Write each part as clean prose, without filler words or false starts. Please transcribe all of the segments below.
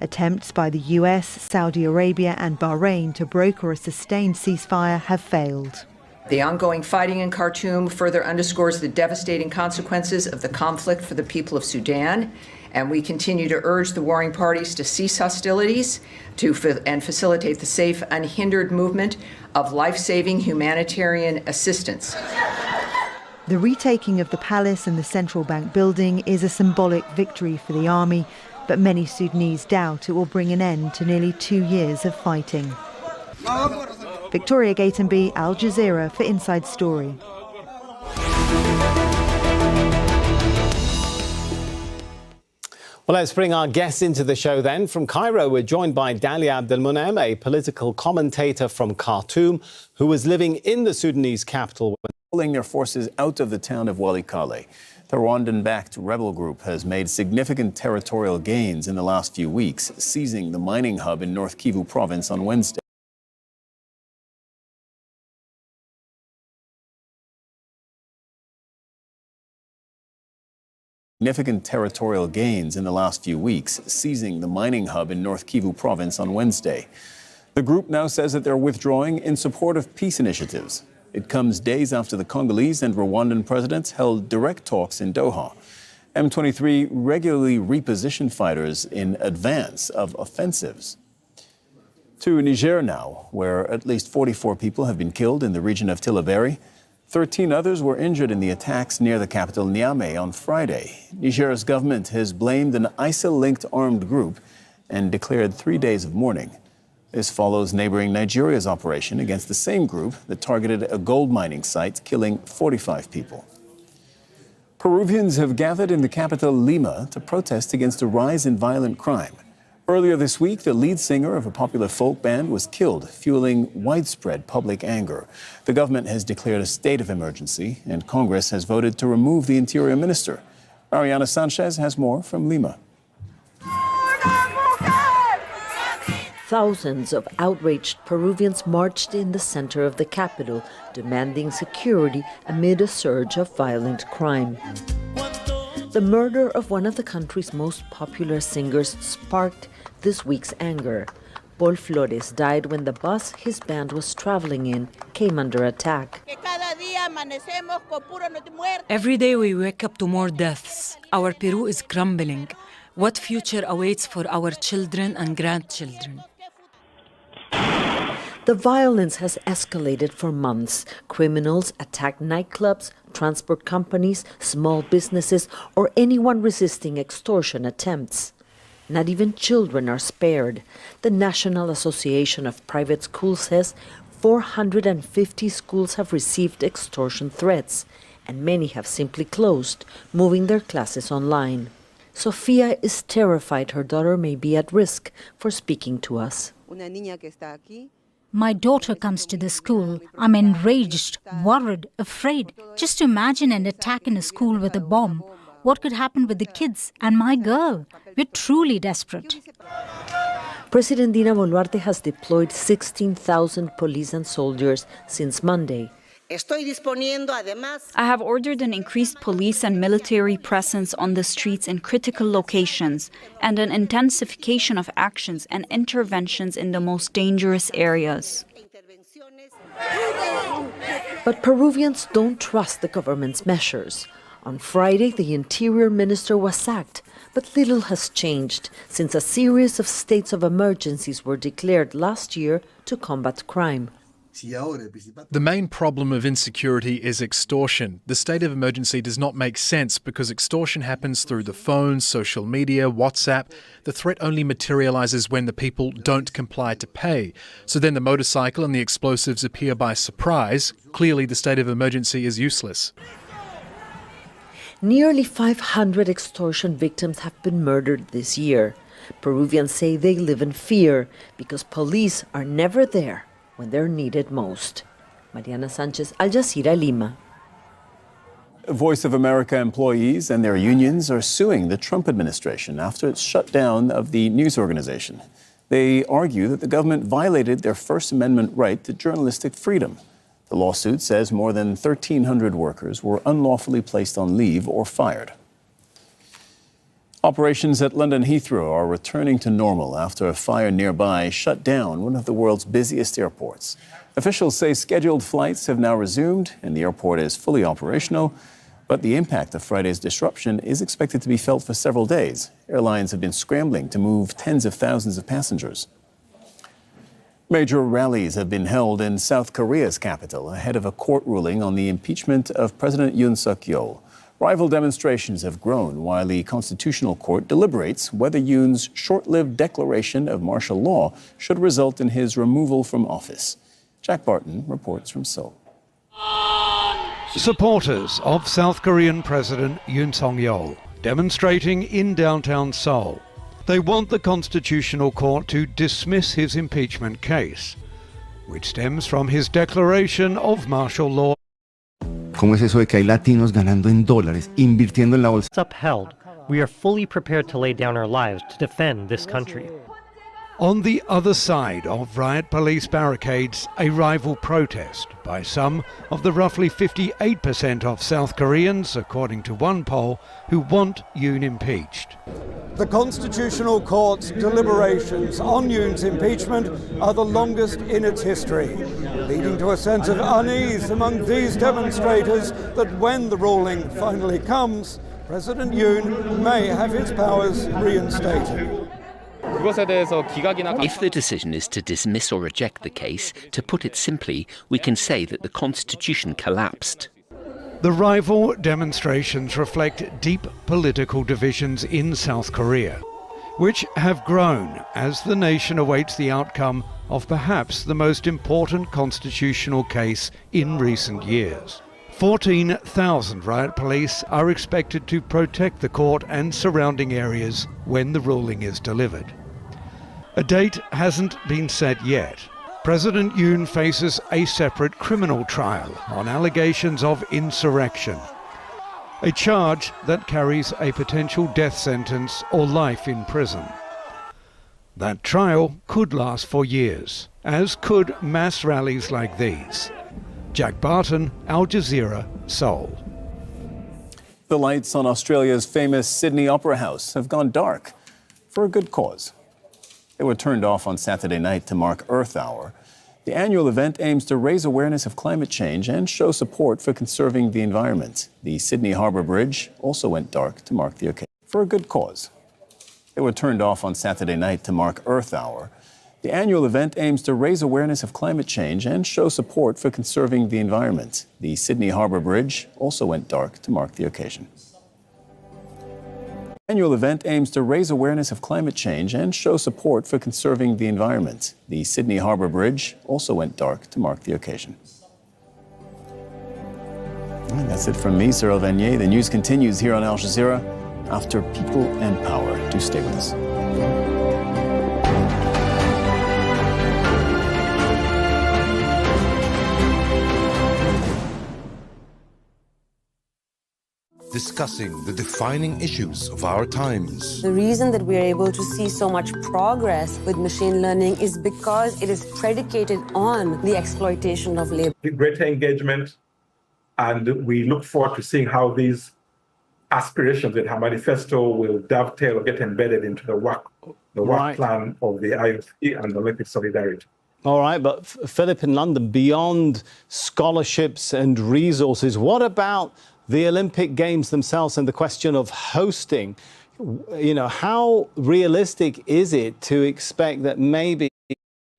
Attempts by the US, Saudi Arabia and Bahrain to broker a sustained ceasefire have failed. The ongoing fighting in Khartoum further underscores the devastating consequences of the conflict for the people of Sudan, and we continue to urge the warring parties to cease hostilities and facilitate the safe, unhindered movement of life-saving humanitarian assistance. The retaking of the palace and the central bank building is a symbolic victory for the army, but many Sudanese doubt it will bring an end to nearly 2 years of fighting. Victoria Gatenby, Al Jazeera for Inside Story. Well, let's bring our guests into the show then. From Cairo, we're joined by Dalia Abdelmonem, a political commentator from Khartoum, who was living in the Sudanese capital. Pulling their forces out of the town of Walikale. The Rwandan-backed rebel group has made significant territorial gains in the last few weeks, seizing the mining hub in North Kivu province on Wednesday. Significant territorial gains in the last few weeks, seizing the mining hub in North Kivu province on Wednesday. The group now says that they're withdrawing in support of peace initiatives. It comes days after the Congolese and Rwandan presidents held direct talks in Doha. M23 regularly reposition fighters in advance of offensives. To Niger now, where at least 44 people have been killed in the region of Tillaberi. 13 others were injured in the attacks near the capital Niamey on Friday. Niger's government has blamed an ISIL-linked armed group and declared 3 days of mourning. This follows neighboring Nigeria's operation against the same group that targeted a gold mining site, killing 45 people. Peruvians have gathered in the capital Lima to protest against a rise in violent crime. Earlier this week, the lead singer of a popular folk band was killed, fueling widespread public anger. The government has declared a state of emergency, and Congress has voted to remove the interior minister. Mariana Sanchez has more from Lima. Thousands of outraged Peruvians marched in the center of the capital, demanding security amid a surge of violent crime. The murder of one of the country's most popular singers sparked this week's anger. Paul Flores died when the bus his band was traveling in came under attack. Every day we wake up to more deaths. Our Peru is crumbling. What future awaits for our children and grandchildren? The violence has escalated for months. Criminals attack nightclubs, transport companies, small businesses, or anyone resisting extortion attempts. Not even children are spared. The National Association of Private Schools says 450 schools have received extortion threats, and many have simply closed, moving their classes online. Sofia is terrified her daughter may be at risk for speaking to us. My daughter comes to the school. I'm enraged, worried, afraid. Just imagine an attack in a school with a bomb. What could happen with the kids and my girl? We're truly desperate. President Dina Boluarte has deployed 16,000 police and soldiers since Monday. I have ordered an increased police and military presence on the streets in critical locations and an intensification of actions and interventions in the most dangerous areas. But Peruvians don't trust the government's measures. On Friday, the Interior Minister was sacked, but little has changed since a series of states of emergencies were declared last year to combat crime. The main problem of insecurity is extortion. The state of emergency does not make sense because extortion happens through the phone, social media, WhatsApp. The threat only materializes when the people don't comply to pay. So then the motorcycle and the explosives appear by surprise. Clearly, the state of emergency is useless. Nearly 500 extortion victims have been murdered this year. Peruvians say they live in fear because police are never there when they're needed most. Mariana Sanchez, Al Jazeera, Lima. Voice of America employees and their unions are suing the Trump administration after its shutdown of the news organization. They argue that the government violated their First Amendment right to journalistic freedom. The lawsuit says more than 1,300 workers were unlawfully placed on leave or fired. Operations at London Heathrow are returning to normal after a fire nearby shut down one of the world's busiest airports. Officials say scheduled flights have now resumed and the airport is fully operational, but the impact of Friday's disruption is expected to be felt for several days. Airlines have been scrambling to move tens of thousands of passengers. Major rallies have been held in South Korea's capital ahead of a court ruling on the impeachment of President Yoon Suk-yeol. Rival demonstrations have grown while the Constitutional Court deliberates whether Yoon's short-lived declaration of martial law should result in his removal from office. Jack Barton reports from Seoul. Supporters of South Korean President Yoon Suk-yeol demonstrating in downtown Seoul. They want the Constitutional Court to dismiss his impeachment case, which stems from his declaration of martial law. ¿Cómo es eso de que hay latinos ganando en dólares, invirtiendo en la bolsa? It's upheld. We are fully prepared to lay down our lives to defend this country. On the other side of riot police barricades, a rival protest by some of the roughly 58% of South Koreans, according to one poll, who want Yoon impeached. The Constitutional Court's deliberations on Yoon's impeachment are the longest in its history, leading to a sense of unease among these demonstrators that when the ruling finally comes, President Yoon may have his powers reinstated. If the decision is to dismiss or reject the case, to put it simply, we can say that the Constitution collapsed. The rival demonstrations reflect deep political divisions in South Korea, which have grown as the nation awaits the outcome of perhaps the most important constitutional case in recent years. 14,000 riot police are expected to protect the court and surrounding areas when the ruling is delivered. A date hasn't been set yet. President Yoon faces a separate criminal trial on allegations of insurrection, a charge that carries a potential death sentence or life in prison. That trial could last for years, as could mass rallies like these. Jack Barton, Al Jazeera, Seoul. The lights on Australia's famous Sydney Opera House have gone dark for a good cause. They were turned off on Saturday night to mark Earth Hour. The annual event aims to raise awareness of climate change and show support for conserving the environment. The Sydney Harbour Bridge also went dark to mark the occasion for a good cause. They were turned off on Saturday night to mark Earth Hour. The annual event aims to raise awareness of climate change and show support for conserving the environment. The Sydney Harbour Bridge also went dark to mark the occasion. The annual event aims to raise awareness of climate change and show support for conserving the environment. The Sydney Harbour Bridge also went dark to mark the occasion. And that's it from me, Cyril Vanier. The news continues here on Al Jazeera after People and Power. Do stay with us. Discussing the defining issues of our times. The reason that we are able to see so much progress with machine learning is because it is predicated on the exploitation of labor. Greater engagement, and we look forward to seeing how these aspirations in her manifesto will dovetail or get embedded into the work plan of the IOC and Olympic Solidarity. All right, but Philip, in London, beyond scholarships and resources, what about the Olympic Games themselves and the question of hosting? You know, how realistic is it to expect that maybe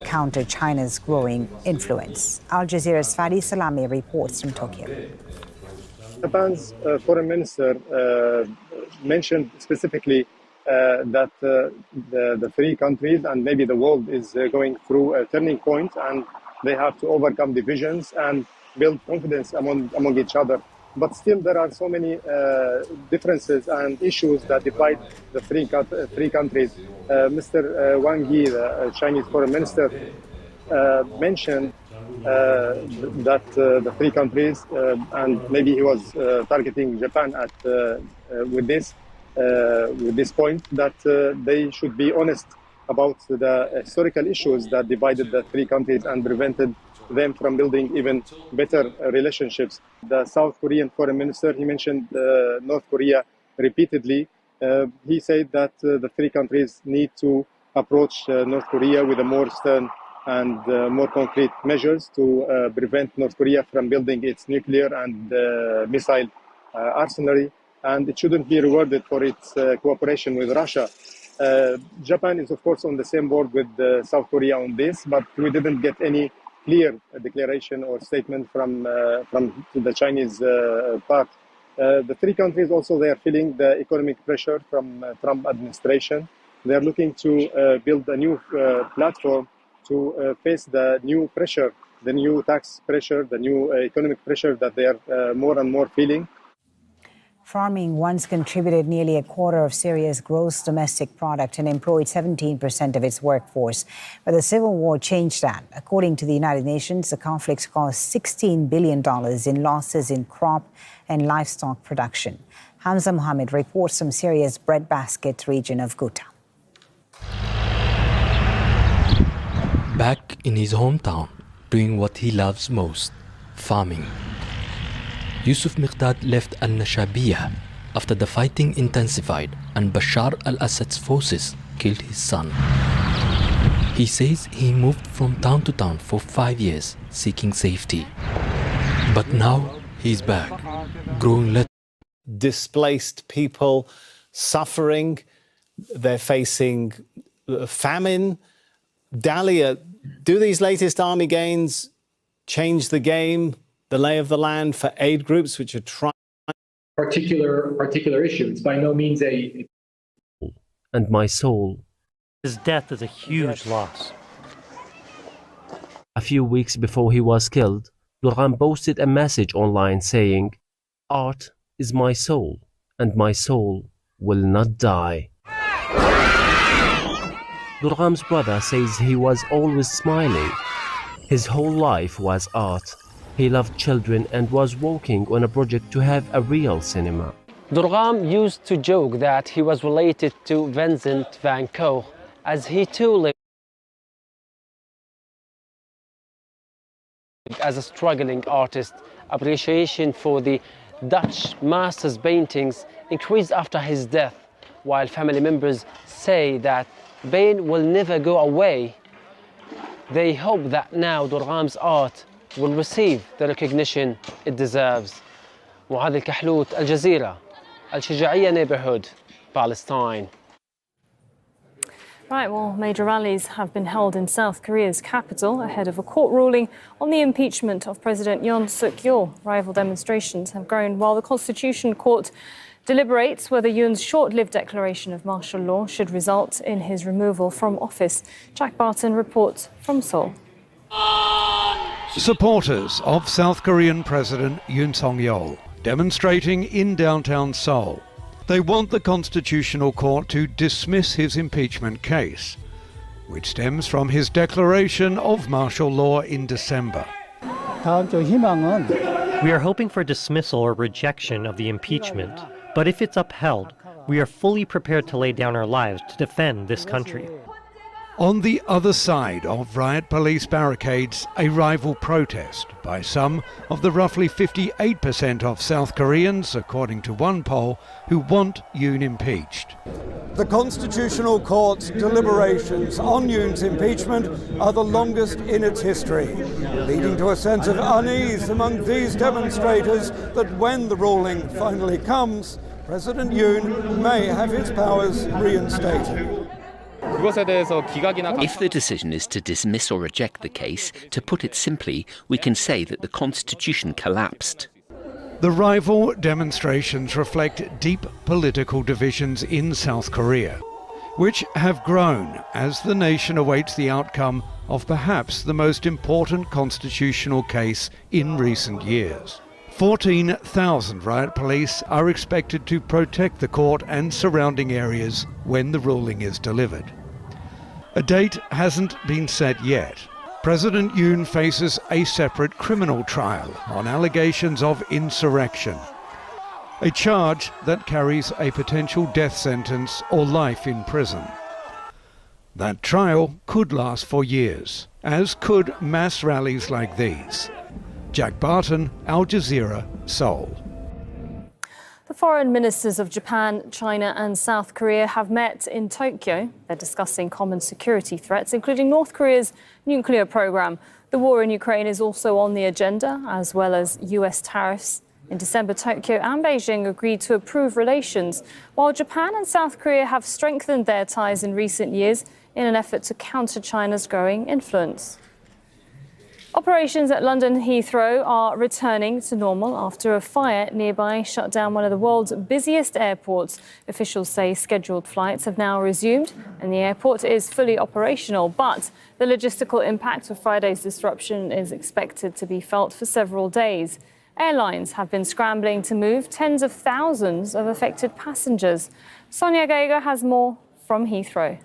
counter China's growing influence? Al Jazeera's Fadi Salami reports from Tokyo. Japan's foreign minister mentioned specifically that the three countries and maybe the world is going through a turning point, and they have to overcome divisions and build confidence among each other. But still, there are so many differences and issues that divide the three countries. Mr. Wang Yi, the Chinese foreign minister, mentioned that the three countries, and maybe he was targeting Japan with this point, that they should be honest about the historical issues that divided the three countries and prevented them from building even better relationships. The South Korean foreign minister, he mentioned North Korea repeatedly, He said that the three countries need to approach North Korea with a more stern and more concrete measures to prevent North Korea from building its nuclear and missile arsenal, and it shouldn't be rewarded for its cooperation with Russia. Japan is, of course, on the same board with South Korea on this, but we didn't get any clear declaration or statement from the Chinese part. The three countries also, they are feeling the economic pressure from Trump administration. They are looking to build a new platform to face the new pressure, the new tax pressure, the new economic pressure that they are more and more feeling. Farming once contributed nearly a quarter of Syria's gross domestic product and employed 17% of its workforce. But the civil war changed that. According to the United Nations, the conflict caused $16 billion in losses in crop and livestock production. Hamza Mohammed reports from Syria's breadbasket region of Ghouta. Back in his hometown, doing what he loves most, farming. Yusuf Miqdad left al-Nashabiyah after the fighting intensified and Bashar al-Assad's forces killed his son. He says he moved from town to town for 5 years seeking safety. But now he's back, growing lettuce. Displaced people suffering, they're facing famine. Dalia, do these latest army gains change the game, the lay of the land for aid groups which are trying? Particular issue. It's by no means a... And my soul. His death is a huge loss. A few weeks before he was killed, Durham posted a message online saying, "Art is my soul, and my soul will not die." Durham's brother says he was always smiling. His whole life was art. He loved children and was working on a project to have a real cinema. Durham used to joke that he was related to Vincent van Gogh, as he too lived as a struggling artist. Appreciation for the Dutch master's paintings increased after his death, while family members say that pain will never go away. They hope that now Durham's art will receive the recognition it deserves. معاذ الكحلوت, الجزيرة, الشجاعية neighborhood, Palestine. Right, well, major rallies have been held in South Korea's capital ahead of a court ruling on the impeachment of President Yoon Suk-yeol. Rival demonstrations have grown while the Constitution Court deliberates whether Yoon's short-lived declaration of martial law should result in his removal from office. Jack Barton reports from Seoul. Supporters of South Korean President Yoon Suk-yeol demonstrating in downtown Seoul. They want the Constitutional Court to dismiss his impeachment case, which stems from his declaration of martial law in December. We are hoping for dismissal or rejection of the impeachment, but if it's upheld, we are fully prepared to lay down our lives to defend this country. On the other side of riot police barricades, a rival protest by some of the roughly 58% of South Koreans, according to one poll, who want Yoon impeached. The Constitutional Court's deliberations on Yoon's impeachment are the longest in its history, leading to a sense of unease among these demonstrators that when the ruling finally comes, President Yoon may have his powers reinstated. If the decision is to dismiss or reject the case, to put it simply, we can say that the Constitution collapsed. The rival demonstrations reflect deep political divisions in South Korea, which have grown as the nation awaits the outcome of perhaps the most important constitutional case in recent years. 14,000 riot police are expected to protect the court and surrounding areas when the ruling is delivered. A date hasn't been set yet. President Yoon faces a separate criminal trial on allegations of insurrection, a charge that carries a potential death sentence or life in prison. That trial could last for years, as could mass rallies like these. Jack Barton, Al Jazeera, Seoul. The Foreign ministers of Japan, China and South Korea have met in Tokyo. They're discussing common security threats, including North Korea's nuclear program. The war in Ukraine is also on the agenda, as well as US tariffs. In December, Tokyo and Beijing agreed to improve relations, while Japan and South Korea have strengthened their ties in recent years in an effort to counter China's growing influence. Operations at London Heathrow are returning to normal after a fire nearby shut down one of the world's busiest airports. Officials say scheduled flights have now resumed and the airport is fully operational, but the logistical impact of Friday's disruption is expected to be felt for several days. Airlines have been scrambling to move tens of thousands of affected passengers. Sonia Geiger has more from Heathrow.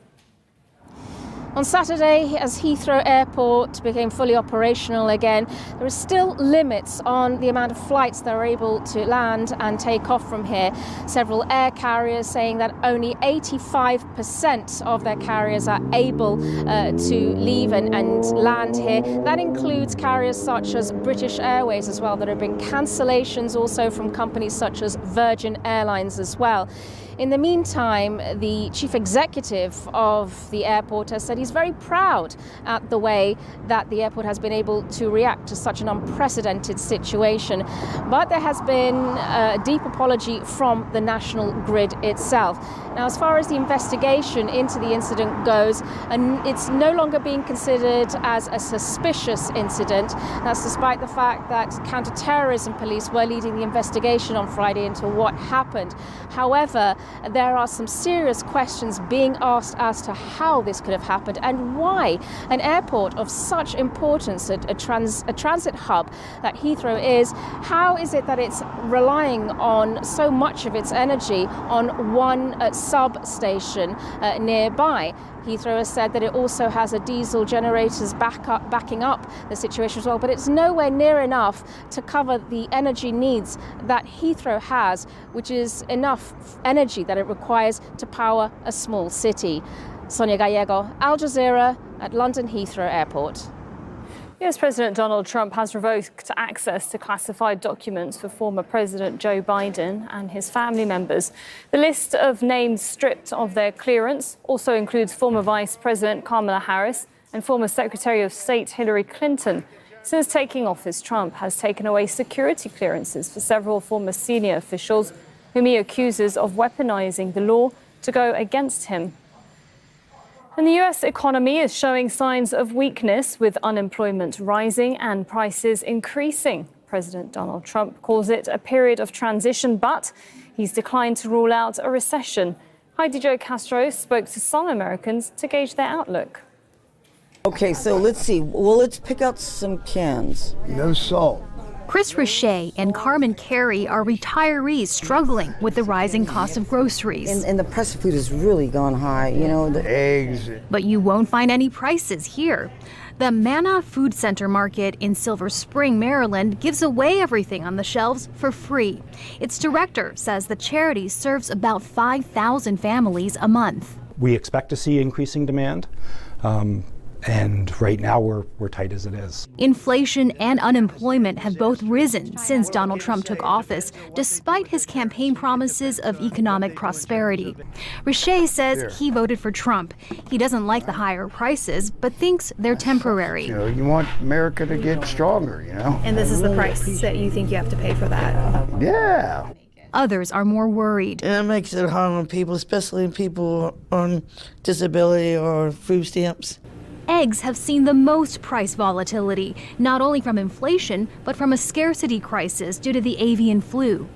On Saturday, as Heathrow Airport became fully operational again, there are still limits on the amount of flights that are able to land and take off from here. Several air carriers saying that only 85% of their carriers are able to leave and land here. That includes carriers such as British Airways as well. There have been cancellations also from companies such as Virgin Airlines as well. In the meantime, the chief executive of the airport has said he's very proud at the way that the airport has been able to react to such an unprecedented situation. But there has been a deep apology from the national grid itself. Now, as far as the investigation into the incident goes, it's no longer being considered as a suspicious incident. That's despite the fact that counter-terrorism police were leading the investigation on Friday into what happened. However, there are some serious questions being asked as to how this could have happened and why an airport of such importance, a transit hub that Heathrow is, how is it that it's relying on so much of its energy on one substation nearby? Heathrow has said that it also has a diesel generators backing up the situation as well, but it's nowhere near enough to cover the energy needs that Heathrow has, which is enough energy that it requires to power a small city. Sonia Gallego, Al Jazeera at London Heathrow Airport. US President Donald Trump has revoked access to classified documents for former President Joe Biden and his family members. The list of names stripped of their clearance also includes former Vice President Kamala Harris and former Secretary of State Hillary Clinton. Since taking office, Trump has taken away security clearances for several former senior officials whom he accuses of weaponizing the law to go against him. And the US economy is showing signs of weakness, with unemployment rising and prices increasing. President Donald Trump calls it a period of transition, but he's declined to rule out a recession. Heidi Jo Castro spoke to some Americans to gauge their outlook. Okay, so let's see. Well, let's pick out some cans. No salt. Chris Richey and Carmen Carey are retirees struggling with the rising cost of groceries. And the price of food has really gone high, you know, the eggs. But you won't find any prices here. The Manna Food Center Market in Silver Spring, Maryland, gives away everything on the shelves for free. Its director says the charity serves about 5,000 families a month. We expect to see increasing demand. And right now we're tight as it is. Inflation and unemployment have both risen since Donald Trump took office, despite his campaign promises of economic prosperity. Richey says he voted for Trump. He doesn't like the higher prices, but thinks they're temporary. You know, you want America to get stronger, you know? And this is the price that you think you have to pay for that? Yeah. Others are more worried. And it makes it hard on people, especially people on disability or food stamps. Eggs have seen the most price volatility, not only from inflation, but from a scarcity crisis due to the avian flu.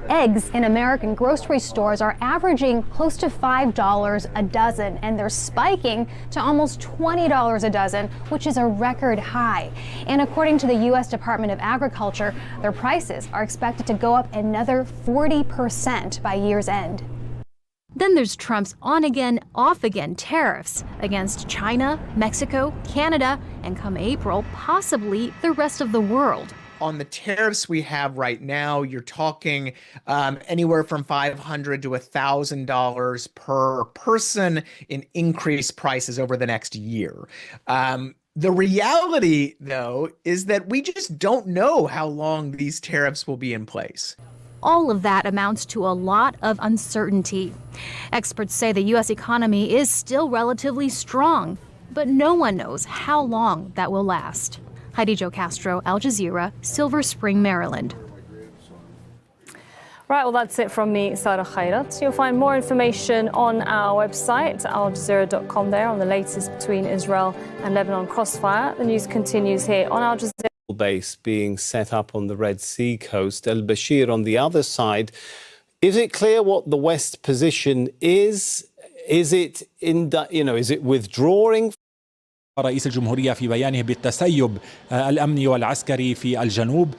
Eggs in American grocery stores are averaging close to $5 a dozen, and they're spiking to almost $20 a dozen, which is a record high. And according to the U.S. Department of Agriculture, their prices are expected to go up another 40% by year's end. Then there's Trump's on-again, off-again tariffs against China, Mexico, Canada, and come April, possibly the rest of the world. On the tariffs we have right now, you're talking anywhere from $500 to $1,000 per person in increased prices over the next year. The reality, though, is that we just don't know how long these tariffs will be in place. All of that amounts to a lot of uncertainty. Experts say the U.S. economy is still relatively strong, but no one knows how long that will last. Heidi Jo Castro, Al Jazeera, Silver Spring, Maryland. Right, well, that's it from me, Sarah Khairat. You'll find more information on our website, aljazeera.com, there on the latest between Israel and Lebanon crossfire. The news continues here on Al Jazeera. Base being set up on the Red Sea coast. El-Bashir on the other side. Is it clear what the West's position is? Is it withdrawing? رئيس الجمهورية في بيانه بالتسيب الأمني والعسكري في الجنوب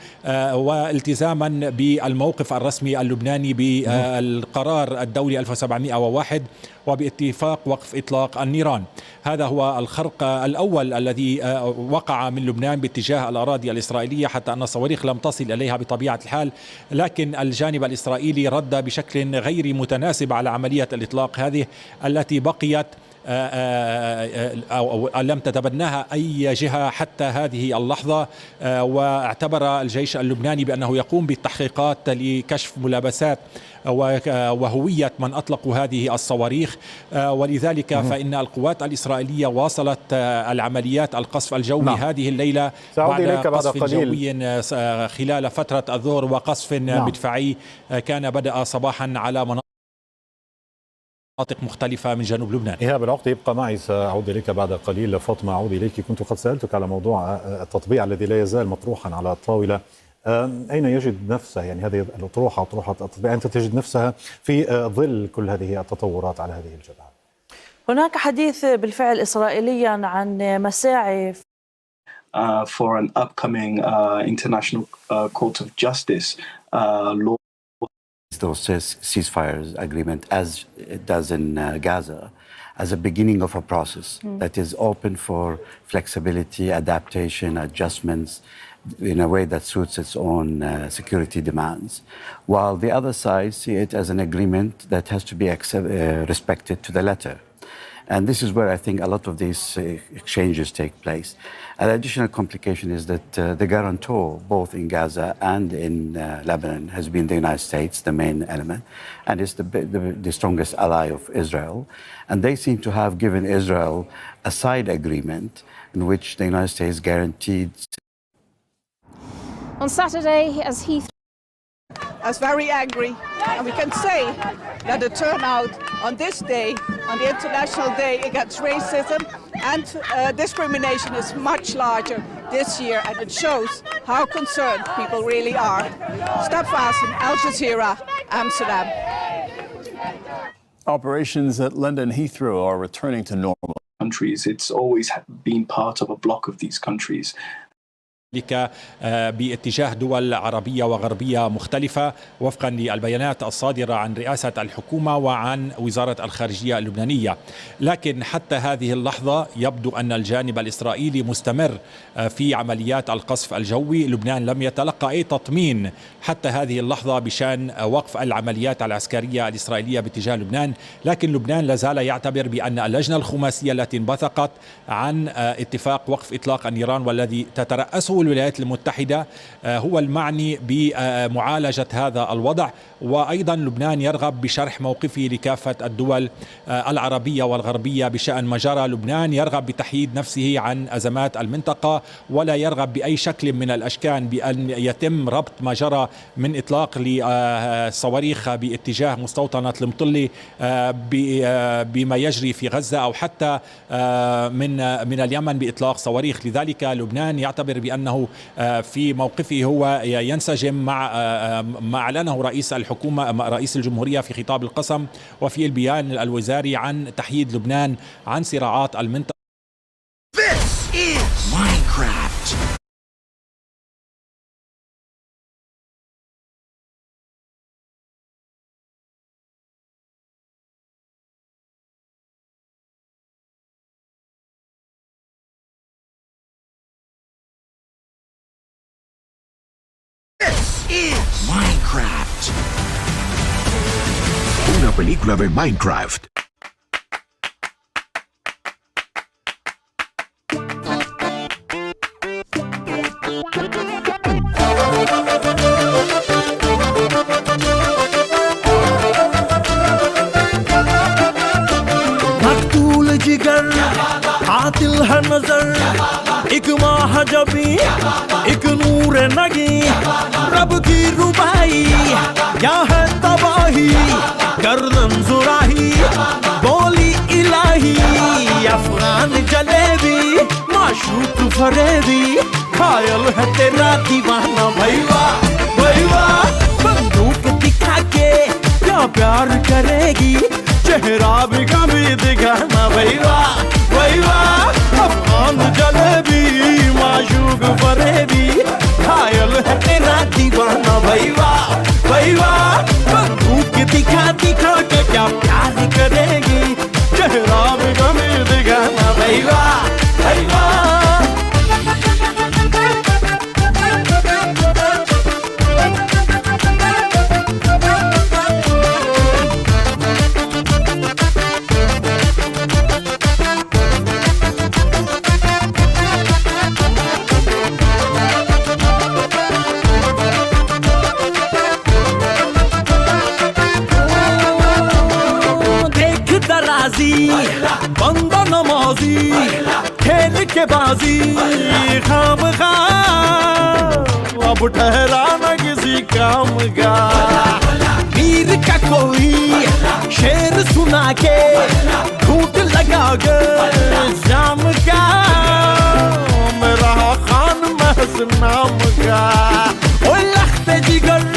والتزاما بالموقف الرسمي اللبناني بالقرار الدولي 1701 وباتفاق وقف إطلاق النيران. هذا هو الخرق الأول الذي وقع من لبنان باتجاه الأراضي الإسرائيلية، حتى أن الصواريخ لم تصل إليها بطبيعة الحال، لكن الجانب الإسرائيلي رد بشكل غير متناسب على عملية الإطلاق هذه التي بقيت أو لم تتبناها أي جهة حتى هذه اللحظة. واعتبر الجيش اللبناني بأنه يقوم بالتحقيقات لكشف ملابسات وهوية من أطلقوا هذه الصواريخ، ولذلك فإن القوات الإسرائيلية واصلت العمليات القصف الجوي هذه الليلة بعد قصف جوي خلال فترة الظهر وقصف مدفعي كان بدأ صباحا على مناطق مختلفة من جنوب لبنان. إيهاب العقدي يبقى معي، سأعود إليك بعد قليل. فاطمة، أعود إليك. كنت قد سألتك على موضوع التطبيع الذي لا يزال مطروحا على الطاولة. أين يجد نفسه يعني هذه الأطروحة، أطروحة التطبيع، أنت تجد نفسها في ظل كل هذه التطورات على هذه الجبهة؟ هناك حديث بالفعل إسرائيليا عن مساعي for an upcoming international court of justice law. Those ceasefires agreement, as it does in Gaza, as a beginning of a process that is open for flexibility, adaptation, adjustments in a way that suits its own security demands, while the other side see it as an agreement that has to be respected to the letter. And this is where I think a lot of these exchanges take place. An additional complication is that the guarantor, both in Gaza and in Lebanon, has been the United States, the main element, and is the strongest ally of Israel. And they seem to have given Israel a side agreement in which the United States guaranteed. On Saturday, as Heathrow as very angry, and we can say that the turnout on this day, on the International Day against racism and discrimination, is much larger this year, and it shows how concerned people really are. Stapfasten, Al Jazeera, Amsterdam. Operations at London Heathrow are returning to normal. Countries, it's always been part of a bloc of these countries. باتجاه دول عربية وغربية مختلفة وفقا للبيانات الصادرة عن رئاسة الحكومة وعن وزارة الخارجية اللبنانية. لكن حتى هذه اللحظة يبدو أن الجانب الإسرائيلي مستمر في عمليات القصف الجوي. لبنان لم يتلقى أي تطمين حتى هذه اللحظة بشأن وقف العمليات العسكرية الإسرائيلية باتجاه لبنان، لكن لبنان لازال يعتبر بأن اللجنة الخماسية التي انبثقت عن اتفاق وقف إطلاق النيران والذي تترأسه الولايات المتحدة هو المعني بمعالجة هذا الوضع. وأيضا لبنان يرغب بشرح موقفه لكافة الدول العربية والغربية بشأن ما جرى. لبنان يرغب بتحييد نفسه عن أزمات المنطقة، ولا يرغب بأي شكل من الأشكال بأن يتم ربط ما جرى من إطلاق لصواريخ باتجاه مستوطنة المطلي بما يجري في غزة، أو حتى من اليمن بإطلاق صواريخ. لذلك لبنان يعتبر بأنه في موقفه هو ينسجم مع ما أعلنه رئيس الحكومة، رئيس الجمهورية في خطاب القسم وفي البيان الوزاري عن تحييد لبنان عن صراعات المنطقة. This is Minecraft. is Minecraft. Una película de Minecraft. कातिल है नजर एक महाजबी एक नूर नगी रब की रुबाई क्या है तबाही गर्दन जुराही बोली इलाही अफगान जलेबी माशूक फरेबी खायल है तेरा दीवाना भैया भैया बंदूक दिखा के क्या प्यार करेगी चेहरा भी कभी दिखाना भैया भैया अफगान जलेबी माशूक फरेबी खायल है तेरा दीवाना भैया भैया बंदूक दिखा दिखा के क्या प्यार करेगी चेहरा भी कभी दिखाना भैया भैया बंदा नमाजी खेल के बाजी खाम खा अब ठहरा न किसी काम का वीर का कोई शेर सुना के घूट लगा के जाम का मेरा खान महज नाम का ओ लख्ते जिगर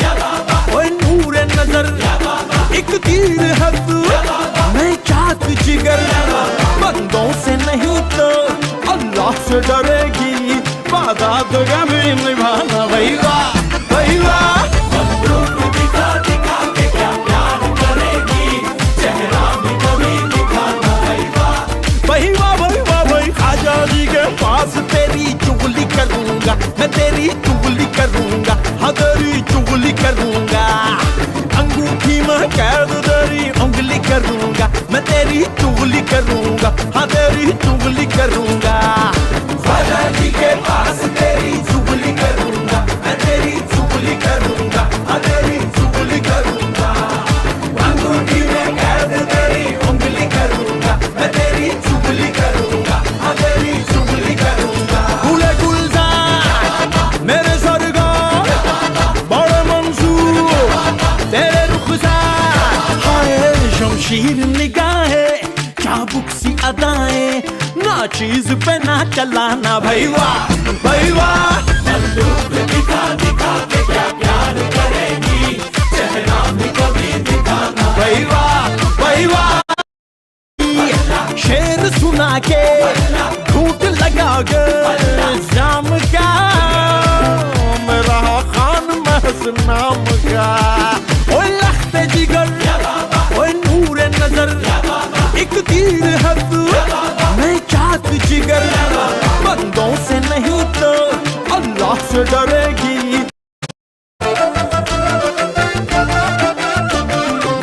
ओ नूर नजर एक तीर है तू मैं चाहत जिगर बंदों से नहीं तो अल्लाह से डरेगी वादा तो कभी निभाना भैया भैया बंदूक दिखा दिखा के क्या प्यार करेगी चेहरा भी कभी दिखाना भैया भैया भैया भाई आजादी के पास तेरी चुगली करूंगा मैं तेरी चुगली करूंगा हाँ तेरी चुगली करूंगा अंगूठी में कैद तेरी उंगली करूंगा मैं तेरी चुगली करूंगा हाँ तेरी चुगली करूंगा आजादी के पास तेरी चुगली करूंगा मैं तेरी चुगली करूंगा हाँ तेरी चुगली करूंगा अंगूठी में कैद तेरी उंगली करूंगा मैं तेरी चुगली करूंगा हाँ तेरी चुगली करूंगा गुले गुलजार मेरे सरगार बड़े मंसूर तेरे रुखसार हाय शमशीर निगाहें चाबुक सी अदाएं ना चीज पे ना चलाना भैया भैया बंदूक दिखा दिखा के क्या प्यार करेगी चेहरा भी कभी दिखाना भैया भैया शेर सुना के घूट लगा के जाम का मेरा खान महज नाम का ओ लख्ते जिगर ओ नूर नजर एक तीर है तू मैं चाहत जिगर बंदों से नहीं तो अल्लाह से डरेगी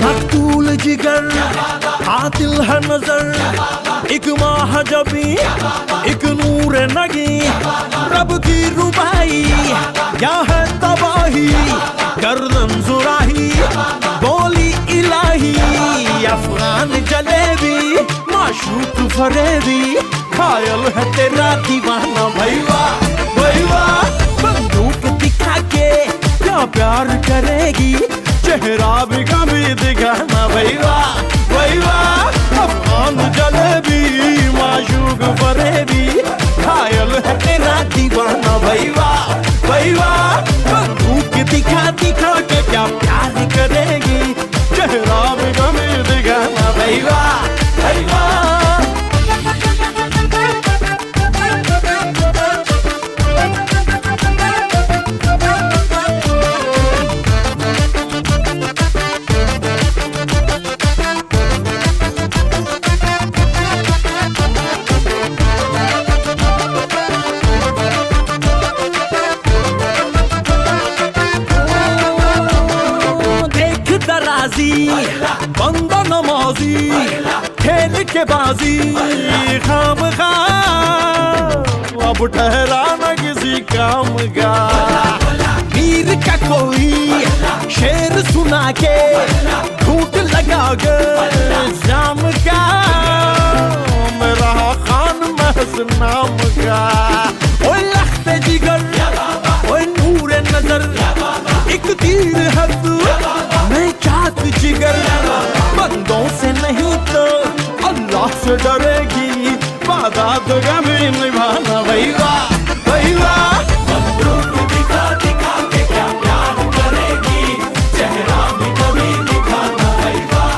मकतूल जिगर कातिल है नजर एक महाजबी एक नूर नगी रब की रुबाई क्या है तबाही गर्दन जुराही बोली इलाही अफगान जलेबी माशूक फरेबी खायल है तेरा दीवाना भैया भैया बंदूक दिखा के क्या प्यार करेगी चेहरा भी कभी दिखाना भैया भैया अफगान जलेबी माशूक फरेबी खायल है तेरा दीवाना भैया भैया बंदूक दिखा दिखा के क्या प्यार करेगी चेहरा भी कभी दिखाना भैया भैया बंदा नमाजी खेल के बाजी खाम खा अब ठहरा न किसी काम का वीर का कोई शेर सुना के घूट लगा के जाम का मेरा खान महज करेगी वादा तो कभी निभाना भाई वाह भाई वाह बंदूक दिखा दिखा के क्या प्यार करेगी चेहरा भी कभी दिखाना भाई वाह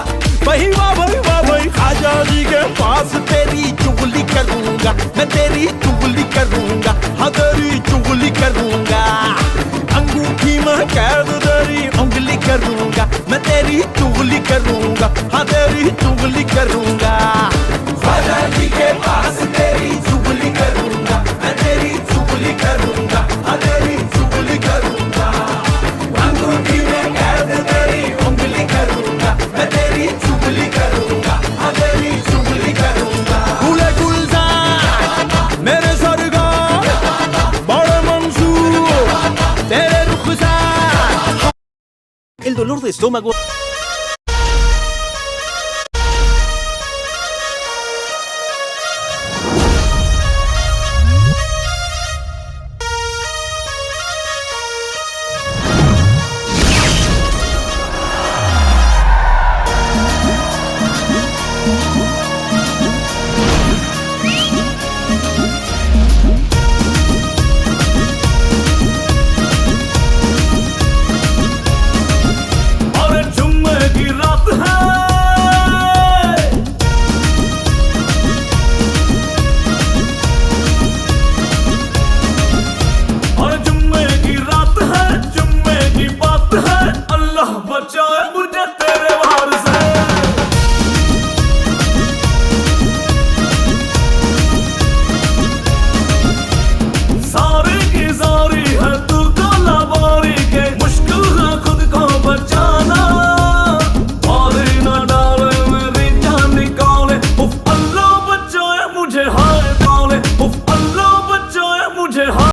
भाई वाह भाई वाह भाई खाजा जी के पास तेरी चुगली करूंगा मैं तेरी चुगली करूंगा हाँ तेरी चुगली करूंगा अंगूठी में कैद तेरी उंगली करूंगा मैं तेरी चुगली करूंगा हाँ तेरी चुगली करूंगा ख्वाजा जी के पास तेरी चुगली करूंगा मैं तेरी चुगली करूंगा हाँ तेरी चुगली करूंगा अंगूठी में कैद तेरी उंगली करूंगा मैं तेरी चुगली करूंगा हाँ तेरी चुगली करूंगा गुले गुलजार मेरे सरगार बड़े मंसूर तेरे रुखसार El dolor de estómago